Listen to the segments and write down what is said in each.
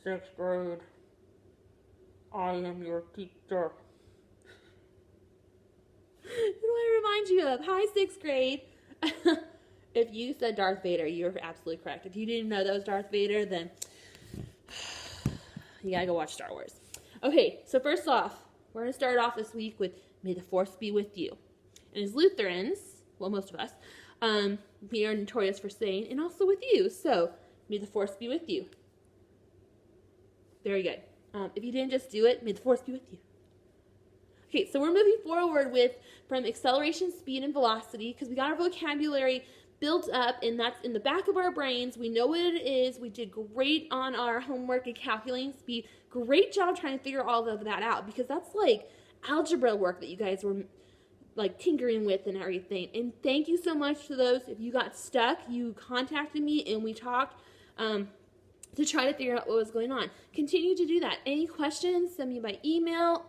6th grade. I am your teacher. Who do I remind you of? Hi, 6th grade. If you said Darth Vader, you're absolutely correct. If you didn't know that was Darth Vader, then you gotta go watch Star Wars. Okay, so first off, we're gonna start off this week with May the Force be with you. And as Lutherans, well, most of us, we are notorious for saying, and also with you. So, may the Force be with you. Very good. If you didn't just do it, may the Force be with you. Okay, so we're moving forward from acceleration, speed, and velocity, because we got our vocabulary built up, and that's in the back of our brains. We know what it is. We did great on our homework and calculating speed. Great job trying to figure all of that out, because that's like algebra work that you guys were like tinkering with and everything. And thank you so much to those. If you got stuck, you contacted me and we talked to try to figure out what was going on. Continue to do that. Any questions, send me by email.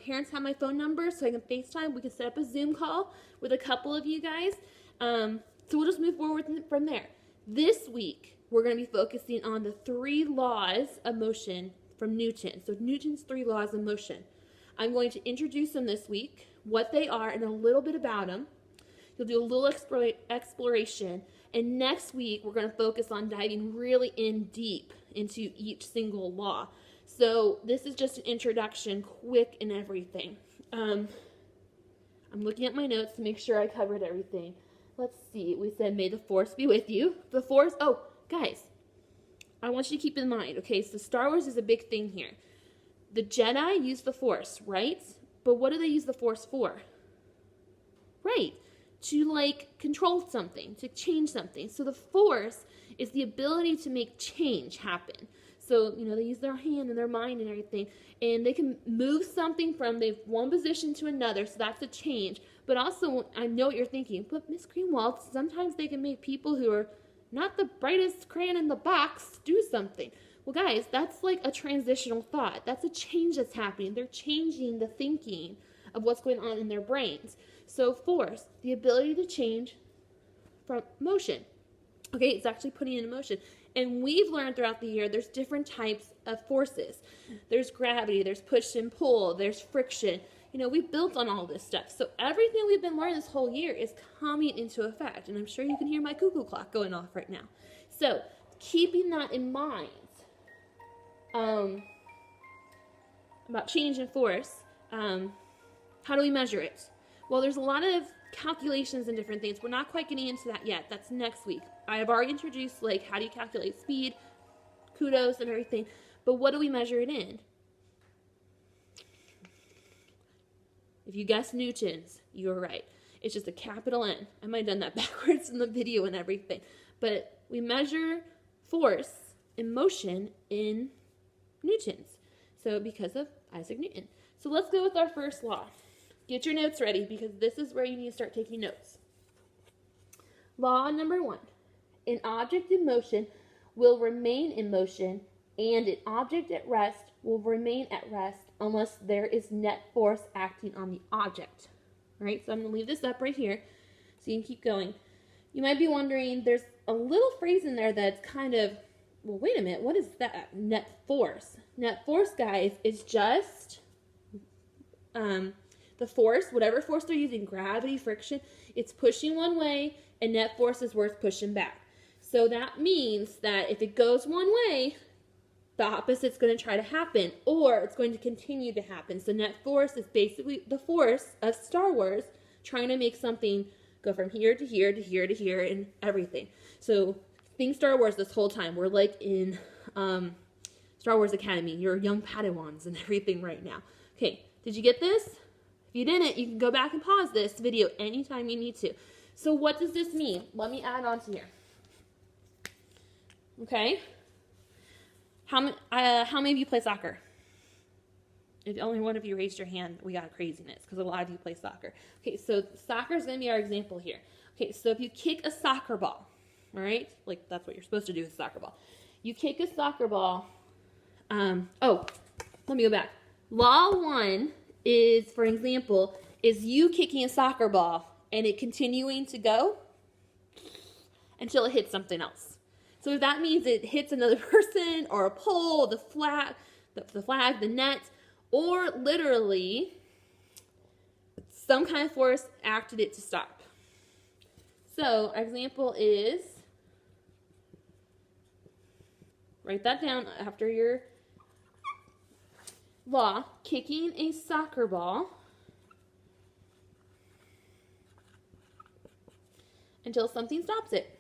Parents have my phone number, so I can FaceTime. We can set up a Zoom call with a couple of you guys. So we'll just move forward from there. This week, we're going to be focusing on the 3 laws of motion from Newton. So Newton's 3 laws of motion. I'm going to introduce them this week, what they are, and a little bit about them. You'll do a little exploration. And next week, we're going to focus on diving really in deep into each single law. So this is just an introduction, quick and everything. I'm looking at my notes to make sure I covered everything. Let's see. We said, may the Force be with you. The Force, oh, guys, I want you to keep in mind, okay, so Star Wars is a big thing here. The Jedi use the Force, right? But what do they use the Force for? Right. To like control something, to change something. So the Force is the ability to make change happen. So, you know, they use their hand and their mind and everything, and they can move something from one position to another, so that's a change. But also, I know what you're thinking, but Miss Greenwald, sometimes they can make people who are not the brightest crayon in the box do something. Well, guys, that's like a transitional thought. That's a change that's happening. They're changing the thinking of what's going on in their brains. So Force, the ability to change from motion. Okay, it's actually putting it in motion. And we've learned throughout the year there's different types of forces. There's gravity, there's push and pull, there's friction. You know, we've built on all this stuff. So everything we've been learning this whole year is coming into effect. And I'm sure you can hear my cuckoo clock going off right now. So keeping that in mind, about change in force, how do we measure it? Well, there's a lot of calculations and different things. We're not quite getting into that yet. That's next week. I have already introduced, like, how do you calculate speed, kudos, and everything. But what do we measure it in? If you guessed Newton's, you were right. It's just a capital N. I might have done that backwards in the video and everything. But we measure force and motion in Newton's. So because of Isaac Newton. So let's go with our first law. Get your notes ready, because this is where you need to start taking notes. Law number 1. An object in motion will remain in motion, and an object at rest will remain at rest unless there is net force acting on the object. All right, so I'm going to leave this up right here so you can keep going. You might be wondering, there's a little phrase in there that's kind of, well, wait a minute, what is that? Net force. Net force, guys, is just the force, whatever force they're using, gravity, friction, it's pushing one way, and net force is where it's pushing back. So that means that if it goes one way, the opposite's going to try to happen, or it's going to continue to happen. So net force is basically the force of Star Wars trying to make something go from here to here to here to here and everything. So think Star Wars this whole time. We're like in Star Wars Academy. You're young Padawans and everything right now. Okay, did you get this? If you didn't, you can go back and pause this video anytime you need to. So what does this mean? Let me add on to here. Okay. How many of you play soccer? If only one of you raised your hand, we got craziness, because a lot of you play soccer. Okay, so soccer is going to be our example here. Okay, so if you kick a soccer ball, all right, like that's what you're supposed to do with a soccer ball. You kick a soccer ball. Let me go back. Law 1 is, for example, is you kicking a soccer ball and it continuing to go until it hits something else. So if that means it hits another person or a pole, the flag, the net, or literally some kind of force acted it to stop. So our example is, write that down after your law, kicking a soccer ball until something stops it.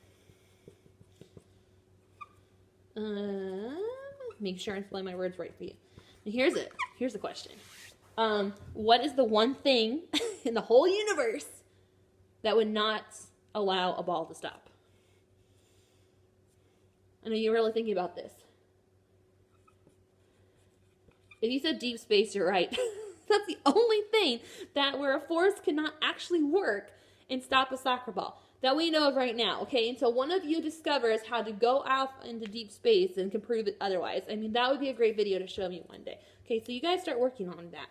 Make sure I'm spelling my words right for you. And here's the question. What is the one thing in the whole universe that would not allow a ball to stop? I know you're really thinking about this. If you said deep space, you're right. That's the only thing that where a force cannot actually work and stop a soccer ball that we know of right now, okay? Until one of you discovers how to go out into deep space and can prove it otherwise. I mean, that would be a great video to show me one day. Okay, so you guys start working on that.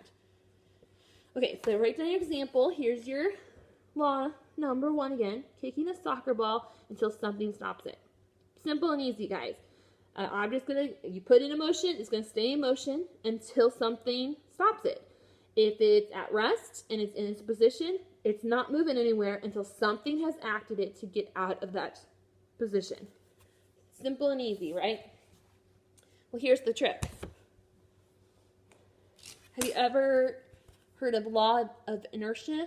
Okay, so write down your example. Here's your law number 1 again. Kicking a soccer ball until something stops it. Simple and easy, guys. Object's you put it in motion, it's gonna stay in motion until something stops it. If it's at rest and it's in its position, it's not moving anywhere until something has acted it to get out of that position. Simple and easy, right? Well, here's the trick. Have you ever heard of law of inertia?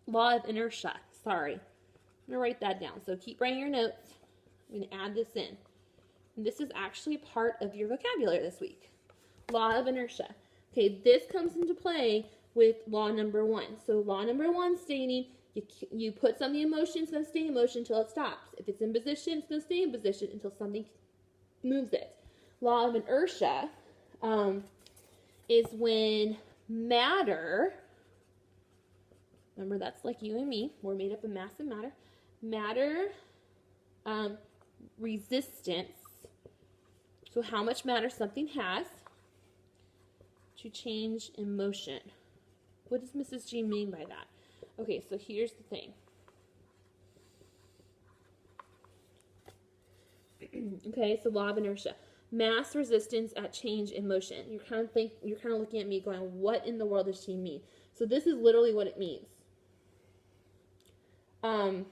Law of inertia, sorry. I'm gonna write that down. So keep writing your notes. I'm gonna add this in. And this is actually part of your vocabulary this week. Law of inertia. Okay, this comes into play with law number 1. So law number 1 stating you put something in motion, it's going to stay in motion until it stops. If it's in position, it's going to stay in position until something moves it. Law of inertia is when matter, remember that's like you and me, we're made up of mass and matter. Matter, resistance, so how much matter something has to change in motion. What does Mrs. G mean by that? Okay, so here's the thing. Okay, so law of inertia. Mass resistance at change in motion. You're kind of looking at me going, what in the world does she mean? So this is literally what it means. I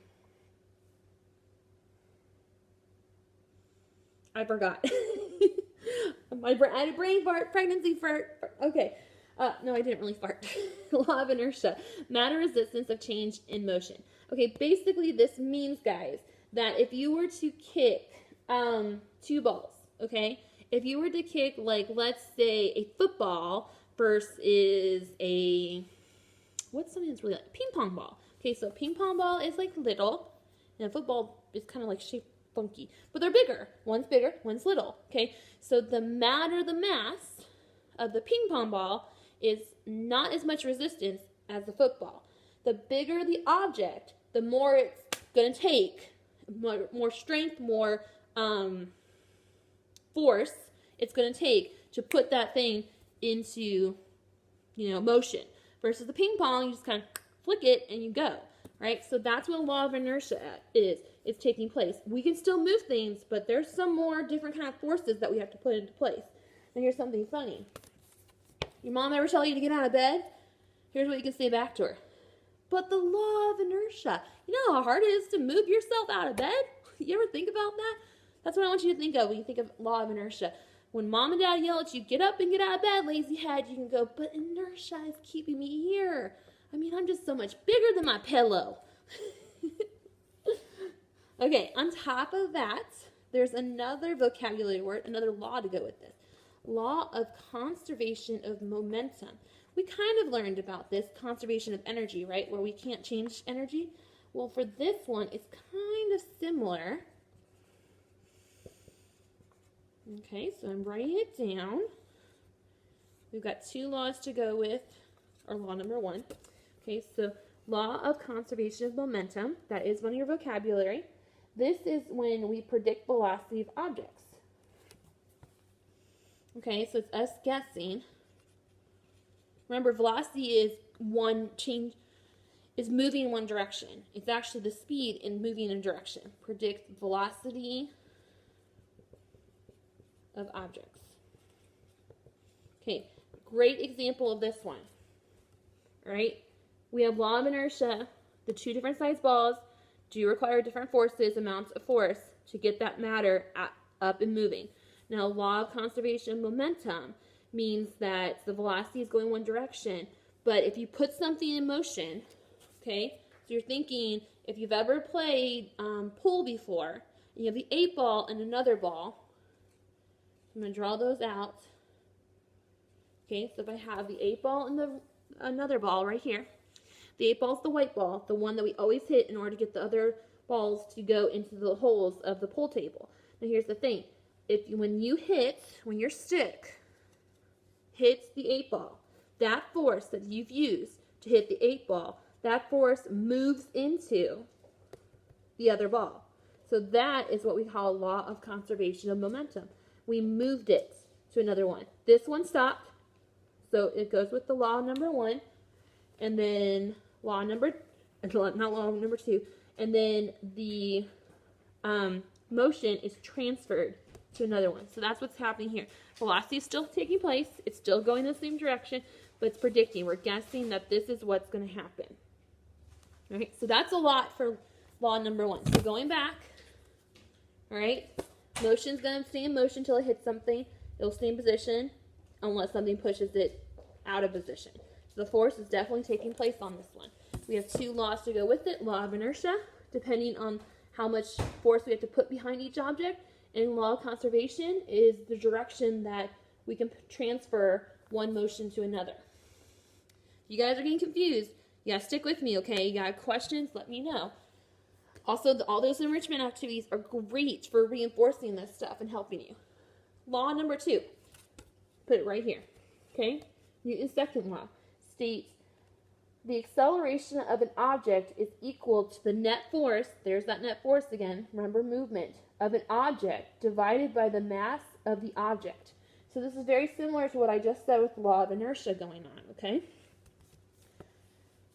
forgot. I had a brain fart, pregnancy fart. Okay. No, I didn't really fart. Law of inertia. Matter resistance of change in motion. Okay, basically this means, guys, that if you were to kick 2 balls, okay? If you were to kick, like, let's say a football versus what's something that's really like ping pong ball. Okay, so a ping pong ball is like little, and a football is kind of like shaped funky, but they're bigger. One's bigger, one's little, okay? So the mass of the ping pong ball is not as much resistance as the football. The bigger the object, the more it's going to take, more strength, more force it's going to take to put that thing into, motion. Versus the ping pong, you just kind of flick it and you go, right? So that's what law of inertia is. It's taking place. We can still move things, but there's some more different kind of forces that we have to put into place. And here's something funny. Your mom ever tell you to get out of bed? Here's what you can say back to her. But the law of inertia. You know how hard it is to move yourself out of bed? You ever think about that? That's what I want you to think of when you think of law of inertia. When mom and dad yell at you, get up and get out of bed, lazy head, you can go, but inertia is keeping me here. I mean, I'm just so much bigger than my pillow. Okay, on top of that, there's another vocabulary word, another law to go with this. Law of conservation of momentum. We kind of learned about this, conservation of energy, right? Where we can't change energy. Well, for this one, it's kind of similar. Okay, so I'm writing it down. We've got 2 laws to go with, or law number 1. Okay, so law of conservation of momentum. That is one of your vocabulary. This is when we predict velocity of objects. Okay, so it's us guessing. Remember, velocity is is moving in one direction. It's actually the speed in moving in a direction. Predict velocity of objects. Okay, great example of this one. All right, we have law of inertia. The two different sized balls do require different forces, amounts of force, to get that matter up and moving. Now, law of conservation of momentum means that the velocity is going one direction, but if you put something in motion, okay, so you're thinking, if you've ever played pool before, and you have the 8 ball and another ball, I'm going to draw those out. Okay, so if I have the 8 ball and another ball right here, the 8 ball is the white ball, the one that we always hit in order to get the other balls to go into the holes of the pool table. Now here's the thing. When your stick hits the 8 ball, that force that you've used to hit the 8 ball, that force moves into the other ball. So that is what we call law of conservation of momentum. We moved it to another one. This one stopped, so it goes with the law number 1, and then not law number 2, and then the motion is transferred to another one. So that's what's happening here. Velocity is still taking place. It's still going in the same direction, but it's predicting. We're guessing that this is what's going to happen. All right, so that's a lot for law number 1. So going back, all right, motion's going to stay in motion until it hits something. It'll stay in position unless something pushes it out of position. So the force is definitely taking place on this one. We have 2 laws to go with it. Law of inertia, depending on how much force we have to put behind each object. And law of conservation is the direction that we can transfer one motion to another. If you guys are getting confused, you gotta stick with me, okay? You got questions, let me know. Also, all those enrichment activities are great for reinforcing this stuff and helping you. Law number 2, put it right here, okay? Newton's second law states the acceleration of an object is equal to the net force, there's that net force again, remember movement, of an object divided by the mass of the object. So this is very similar to what I just said with the law of inertia going on, okay?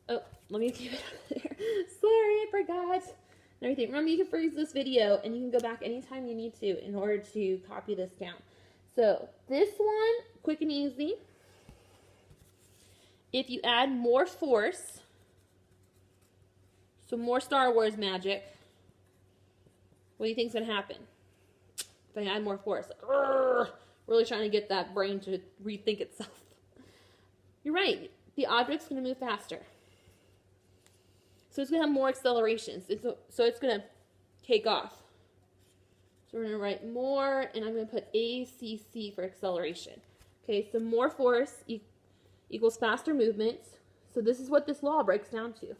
Oh, let me keep it up there. Sorry, I forgot. And everything. Remember, you can freeze this video and you can go back anytime you need to in order to copy this down. So this one, quick and easy. If you add more force, so more Star Wars magic, what do you think is going to happen? If I add more force, really trying to get that brain to rethink itself. You're right, the object's going to move faster. So it's going to have more accelerations. So it's going to take off. So we're going to write more, and I'm going to put ACC for acceleration. Okay, so more force equals faster movement. So this is what this law breaks down to.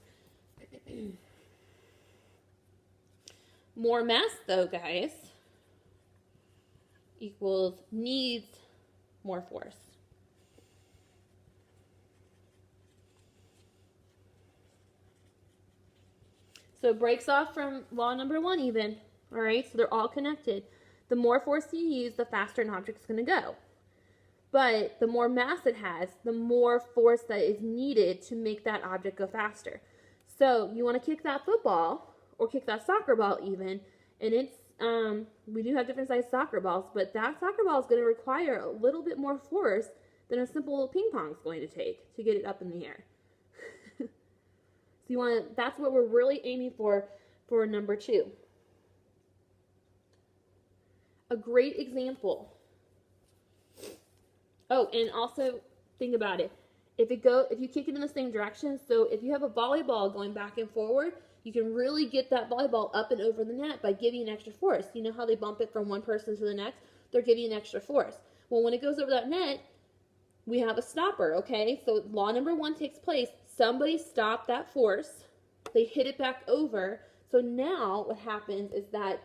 More mass, though, guys, equals needs more force. So it breaks off from law number 1 even. All right, so they're all connected. The more force you use, the faster an object's going to go. But the more mass it has, the more force that is needed to make that object go faster. So you want to kick that football, or kick that soccer ball even, and it's, we do have different sized soccer balls, but that soccer ball is going to require a little bit more force than a simple ping pong is going to take to get it up in the air. So you want to, that's what we're really aiming for number 2. A great example. Oh, and also think about it. If you kick it in the same direction, so if you have a volleyball going back and forward, you can really get that volleyball up and over the net by giving an extra force. You know how they bump it from one person to the next? They're giving an extra force. Well, when it goes over that net, we have a stopper, okay? So law number 1 takes place. Somebody stopped that force. They hit it back over. So now what happens is that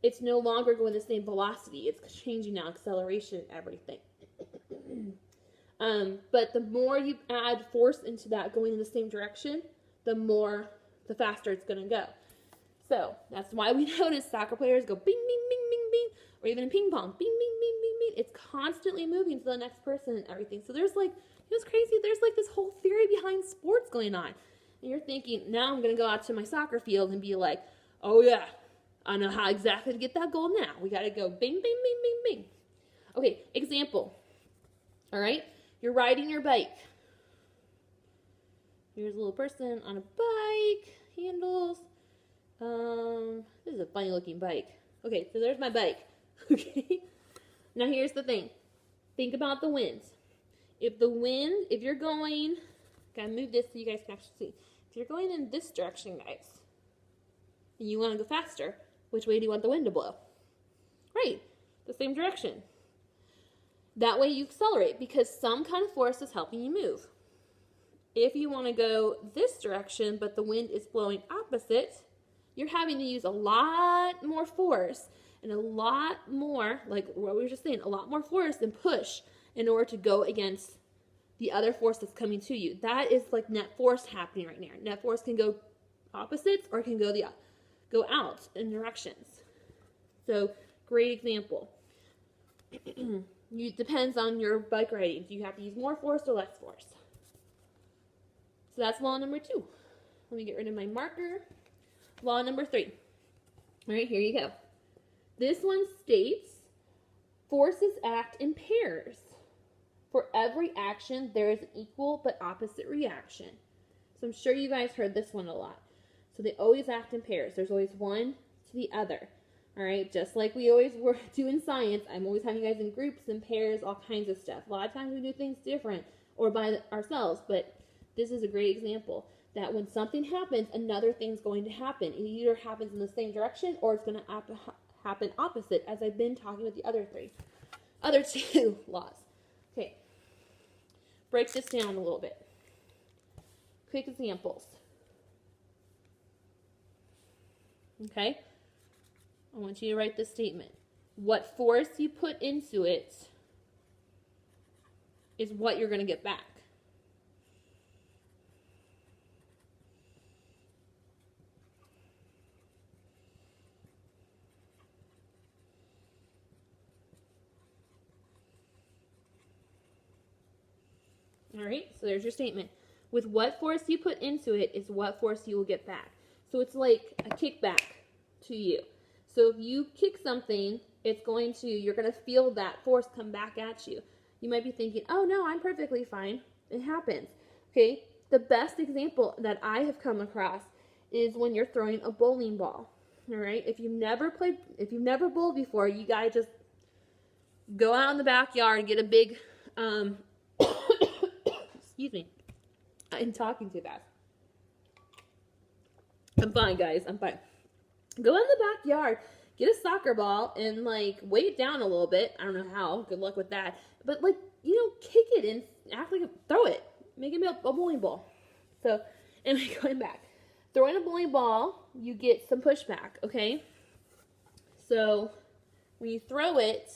it's no longer going the same velocity. It's changing now acceleration and everything. But the more you add force into that going in the same direction, the faster it's going to go. So that's why we notice soccer players go bing, bing, bing, bing, bing, or even in ping pong, bing, bing, bing, bing, bing. It's constantly moving to the next person and everything. So there's like, it was crazy. There's like this whole theory behind sports going on. And you're thinking, now I'm going to go out to my soccer field and be like, oh yeah, I know how exactly to get that goal now. We got to go bing, bing, bing, bing, bing. Okay, example. All right, you're riding your bike. Here's a little person on a bike, handles. This is a funny looking bike. Okay, so there's my bike. Okay, now here's the thing. Think about the wind. If you're going, gotta move this so you guys can actually see. If you're going in this direction, guys, and you want to go faster, which way do you want the wind to blow? Right, the same direction. That way you accelerate because some kind of force is helping you move. If you want to go this direction, but the wind is blowing opposite, you're having to use a lot more force and a lot more, like what we were just saying, a lot more force and push in order to go against the other force that's coming to you. That is like net force happening right now. Net force can go opposites or it can go out in directions. So, great example. It depends on your bike riding. Do you have to use more force or less force? So that's law number 2. Let me get rid of my marker. Law number 3. All right, here you go. This one states forces act in pairs. For every action, there is an equal but opposite reaction. So I'm sure you guys heard this one a lot. So they always act in pairs. There's always one to the other. All right, just like we always do in science, I'm always having you guys in groups and pairs, all kinds of stuff. A lot of times we do things different or by ourselves, but this is a great example that when something happens, another thing's going to happen. It either happens in the same direction or it's going to happen opposite, as I've been talking with the other two laws. Okay, break this down a little bit. Quick examples. Okay, I want you to write this statement. What force you put into it is what you're going to get back. All right, so there's your statement. With what force you put into it is what force you will get back. So it's like a kickback to you. So if you kick something, you're going to feel that force come back at you. You might be thinking, oh no, I'm perfectly fine. It happens. Okay, the best example that I have come across is when you're throwing a bowling ball. All right, if you've never bowled before, you gotta just go out in the backyard and get a big, excuse me, I'm talking too fast. I'm fine, guys, I'm fine. Go in the backyard, get a soccer ball, and, like, weight it down a little bit. I don't know how. Good luck with that. But, like, kick it and throw it. Make it a bowling ball. So, anyway, going back. Throwing a bowling ball, you get some pushback, okay? So, when you throw it,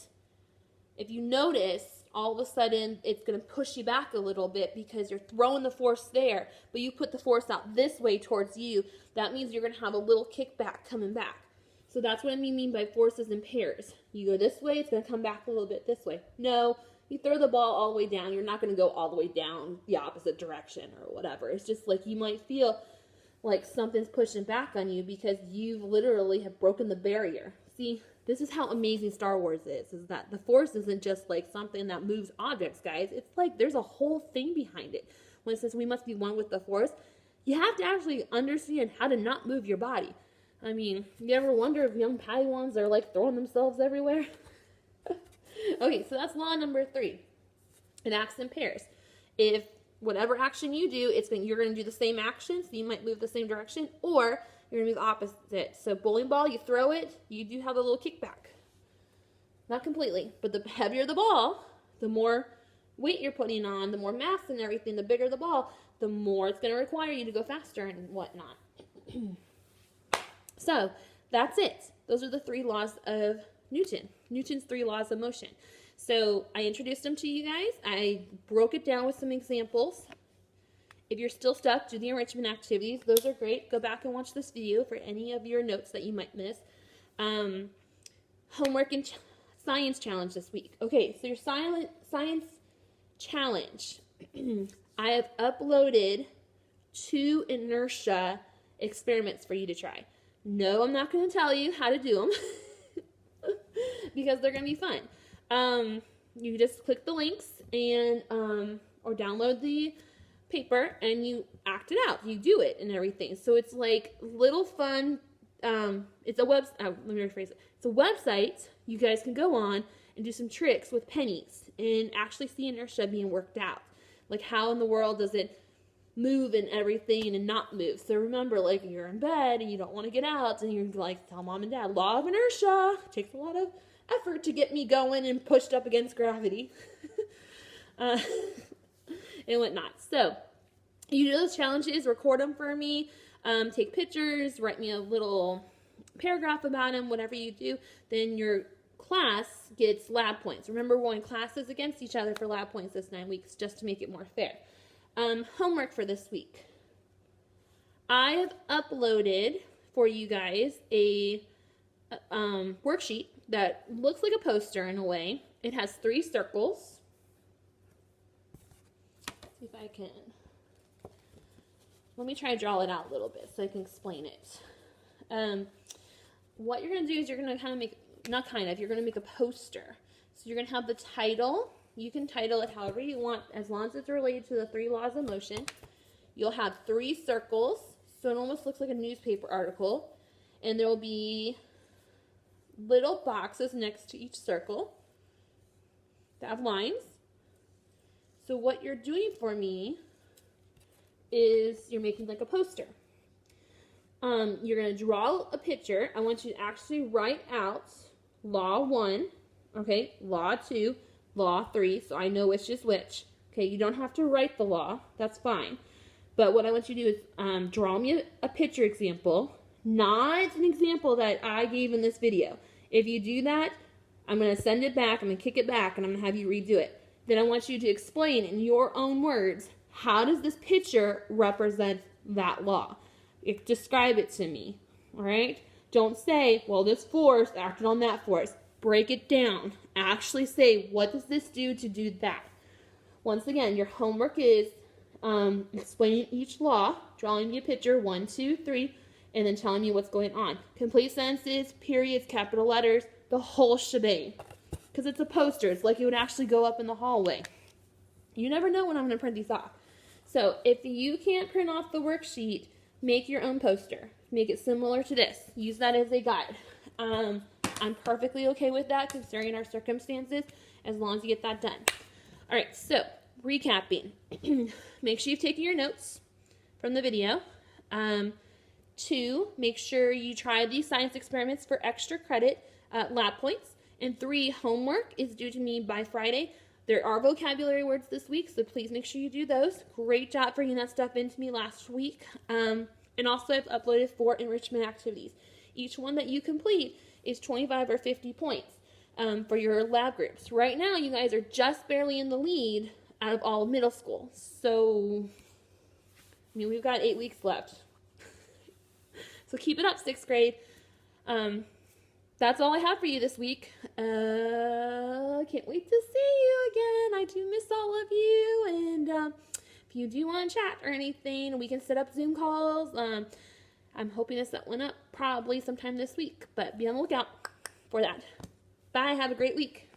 if you notice, all of a sudden, it's going to push you back a little bit because you're throwing the force there, but you put the force out this way towards you. That means you're going to have a little kickback coming back. So that's what I mean by forces in pairs. You go this way, it's going to come back a little bit this way. No, you throw the ball all the way down, you're not going to go all the way down the opposite direction or whatever. It's just like you might feel like something's pushing back on you because you literally have broken the barrier. See, this is how amazing Star Wars is that the force isn't just like something that moves objects, guys. It's like there's a whole thing behind it. When it says we must be one with the force, you have to actually understand how to not move your body. I mean, you ever wonder if young Padawans are like throwing themselves everywhere? Okay, so that's law number 3. It acts in pairs. If whatever action you do, you're going to do the same action, so you might move the same direction, or you're going to move opposite. So bowling ball, you throw it, you do have a little kickback. Not completely, but the heavier the ball, the more weight you're putting on, the more mass and everything, the bigger the ball, the more it's going to require you to go faster and whatnot. So that's it. Those are the 3 laws of Newton. Newton's 3 laws of motion. So I introduced them to you guys. I broke it down with some examples. If you're still stuck, do the enrichment activities. Those are great. Go back and watch this video for any of your notes that you might miss. Homework and science challenge this week. Okay, so your science challenge. I have uploaded 2 inertia experiments for you to try. No, I'm not going to tell you how to do them because they're going to be fun. You just click the links and or download the paper and you act it out. You do it and everything. So it's like little fun. It's a let me rephrase it. It's a website you guys can go on and do some tricks with pennies and actually see inertia being worked out. Like how in the world does it move and everything and not move. So remember, like you're in bed and you don't want to get out and you're like, tell mom and dad, law of inertia. It takes a lot of effort to get me going and pushed up against gravity. And whatnot. So you do those challenges, record them for me, take pictures, write me a little paragraph about them, whatever you do. Then your class gets lab points. Remember, we're going classes against each other for lab points this 9 weeks just to make it more fair. Homework for this week. I have uploaded for you guys a worksheet that looks like a poster in a way. It has 3 circles. Let's see if I can. Let me try to draw it out a little bit so I can explain it. What you're going to do is you're going to kind of make, you're going to make a poster. So you're going to have the title. You can title it however you want, as long as it's related to the 3 laws of motion. You'll have 3 circles, so it almost looks like a newspaper article. And there will be little boxes next to each circle that have lines. So what you're doing for me is you're making like a poster. You're going to draw a picture. I want you to actually write out law 1, okay, law 2, law 3, so I know which is which. Okay, you don't have to write the law. That's fine. But what I want you to do is draw me a picture example, not an example that I gave in this video. If you do that, I'm going to send it back, I'm going to kick it back, and I'm going to have you redo it. Then I want you to explain in your own words, how does this picture represent that law? Describe it to me, all right? Don't say, well, this force acted on that force. Break it down. Actually say, what does this do to do that? Once again, your homework is explaining each law, drawing me a picture, 1, 2, 3, and then telling me what's going on. Complete sentences, periods, capital letters, the whole shebang. Because it's a poster. It's like it would actually go up in the hallway. You never know when I'm going to print these off. So if you can't print off the worksheet, make your own poster. Make it similar to this. Use that as a guide. I'm perfectly okay with that considering our circumstances, as long as you get that done. All right, so recapping. Make sure you've taken your notes from the video. 2, make sure you try these science experiments for extra credit lab points. And 3, homework is due to me by Friday. There are vocabulary words this week, so please make sure you do those. Great job bringing that stuff into me last week. And also I've uploaded 4 enrichment activities. Each one that you complete is 25 or 50 points for your lab groups. Right now, you guys are just barely in the lead out of all of middle school. So, I mean, we've got 8 weeks left. So keep it up, 6th grade. That's all I have for you this week. Can't wait to see you again. I do miss all of you. And if you do want to chat or anything, we can set up Zoom calls. I'm hoping to set one up probably sometime this week, but be on the lookout for that. Bye. Have a great week.